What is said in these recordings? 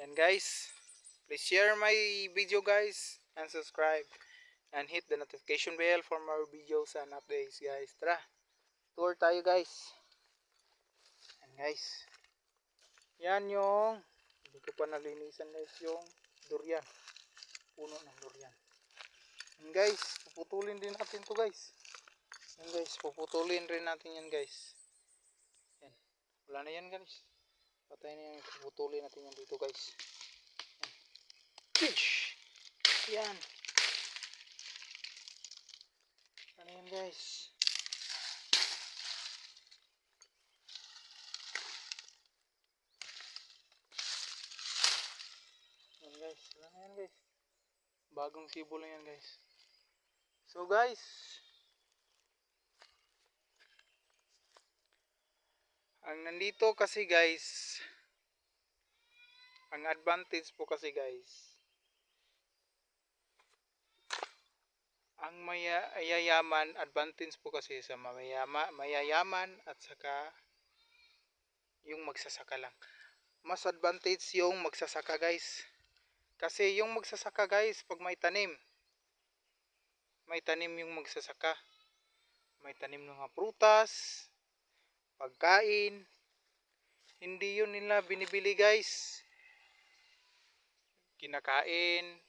And guys, please share my video guys and subscribe and hit the notification bell for more videos and updates guys. Tara, tour tayo guys. And guys, yan yung hindi ko pa nalinisan guys yung durian. Puno ng durian. And guys, puputulin din natin to guys. Yan guys, puputulin rin natin yan guys. Yan. Wala na yan guys. Patay na yan. Puputulin natin yan dito guys. Yan. Yan. Ano yan guys? Yan guys. Wala na yan guys. Bagong sibo lang yan guys. So guys, ang nandito kasi guys, ang advantage po kasi guys, ang mayayaman, advantage po kasi sa mayayaman at saka yung magsasaka lang. Mas advantage yung magsasaka guys. Kasi yung magsasaka guys, pag may tanim yung magsasaka. May tanim ng mga prutas, pagkain. Hindi yun nila binibili guys. Kinakain,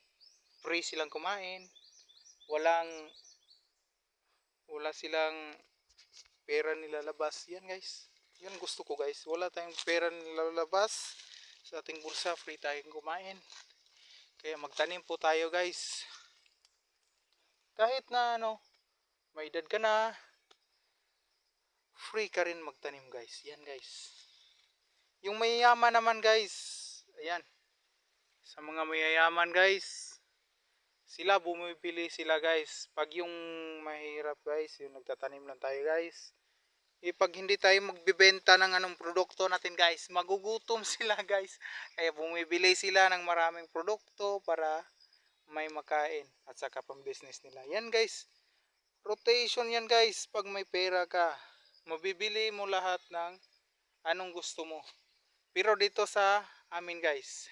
free silang kumain. Wala silang pera nilalabas. Yan guys. Yan gusto ko guys. Wala tayong pera nilalabas sa ating bulsa. Free tayong kumain. Kaya magtanim po tayo guys. Kahit na may edad ka na, free ka rin magtanim guys. Yan guys. Yung mayayaman naman guys, ayan. Sa mga mayayaman guys, sila bumibili sila guys. Pag yung mahirap guys, yung nagtatanim lang tayo guys. Pag hindi tayo magbibenta ng anong produkto natin guys, magugutom sila guys. Kaya bumibili sila ng maraming produkto para may makain at saka pang business nila. Yan guys, rotation yan guys. Pag may pera ka, mabibili mo lahat ng anong gusto mo. Pero dito sa amin guys,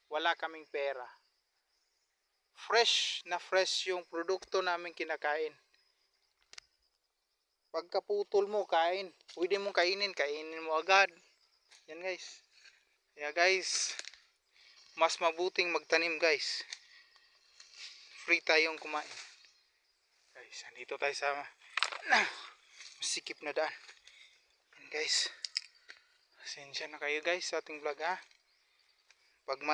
wala kaming pera. Fresh yung produkto namin kinakain. Pagkaputol mo, kain. Pwede mong kainin mo agad. Yan guys. Kaya guys, mas mabuting magtanim guys. Free tayong kumain. Guys, andito tayo sa masikip na daan. Yan guys. Pasensya na kayo guys sa ating vlog ha. Pag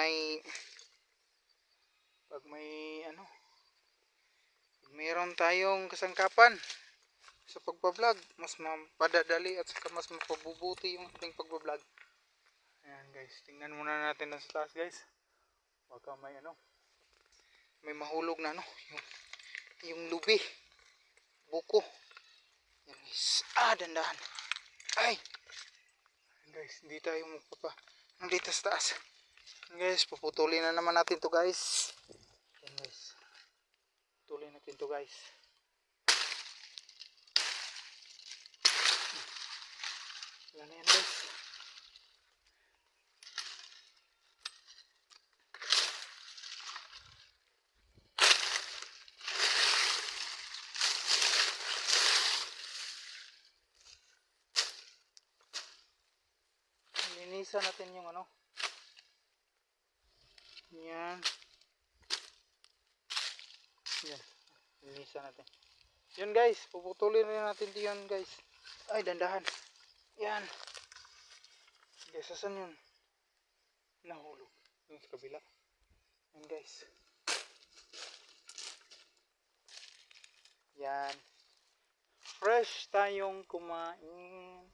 mayroon tayong kasangkapan sa pagbablog, mas mapadadali at saka mas mapabubuti yung ating pagbablog. Ayan guys, tingnan muna natin sa taas guys. Baka may mahulog na yung lubi, buko. Yan guys, dandahan. Ay! Ayan guys, hindi tayo nandito sa taas. Ayan guys, puputulin na naman natin to guys. Ayan guys, puputulin natin to guys. Wala na yan guys. Linisan natin yung yan. Yan. Linisan natin. Yun guys, puputulin rin natin yun guys. Ay, dandahan. Yan. Guys, saan yun? Nahulog. Yung sa kabila. Yan guys. Yan. Fresh tayong kumain.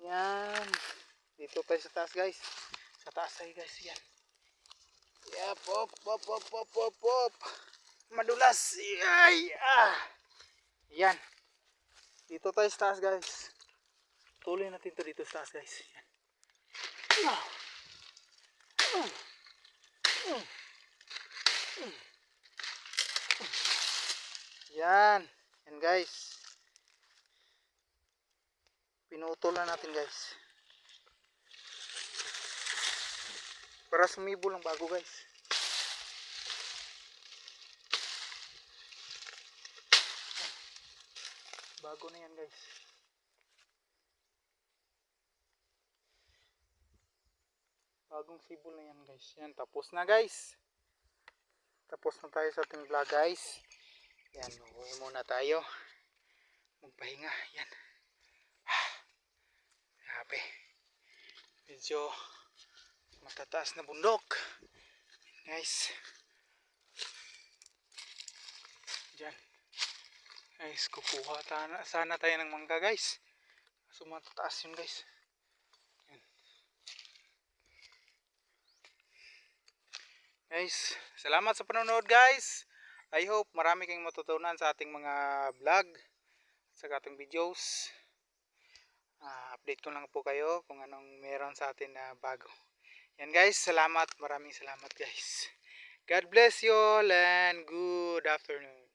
Yan. Dito tayo sa taas guys. Sa taas tayo guys. Yan. Yeah, pop. Madulas. Ay, Yan. Dito tayo sa taas guys. Tuloy natin to dito sa taas guys. Yan. Yan. Yan guys. Pinutol na natin guys. Para sumibol ang bago guys. Bago na yan guys. Bagong sibol na yan guys. Yan, tapos na guys. Tapos na tayo sa ating vlog guys. Yan, uwi muna tayo. Magpahinga. Yan. Grabe. Medyo matataas na bundok. Guys. Diyan. Guys, kukuha sana tayo ng mangga guys. So matataas yun guys. Guys, salamat sa panonood guys. I hope marami kayong matutunan sa ating mga vlog sa ating videos. Update ko lang po kayo kung anong meron sa atin na bago. Yan guys, salamat. Maraming salamat guys. God bless you all and good afternoon.